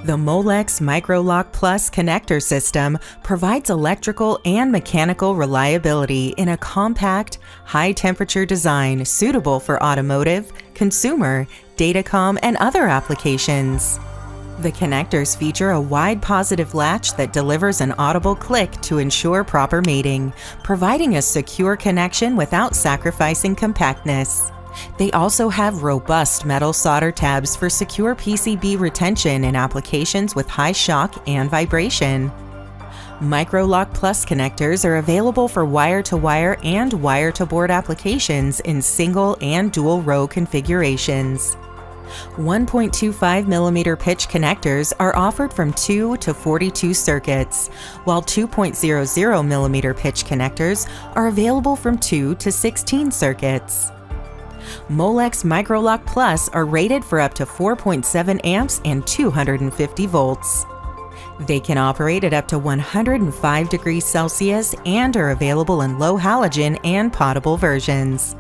The Molex Micro-Lock Plus connector system provides electrical and mechanical reliability in a compact, high-temperature design suitable for automotive, consumer, datacom, and other applications. The connectors feature a wide positive latch that delivers an audible click to ensure proper mating, providing a secure connection without sacrificing compactness. They also have robust metal solder tabs for secure PCB retention in applications with high shock and vibration. Micro-Lock Plus connectors are available for wire-to-wire and wire-to-board applications in single and dual-row configurations. 1.25mm pitch connectors are offered from 2 to 42 circuits, while 2.00mm pitch connectors are available from 2 to 16 circuits. Molex Micro-Lock Plus are rated for up to 4.7 amps and 250 volts. They can operate at up to 105 degrees Celsius and are available in low halogen and potable versions.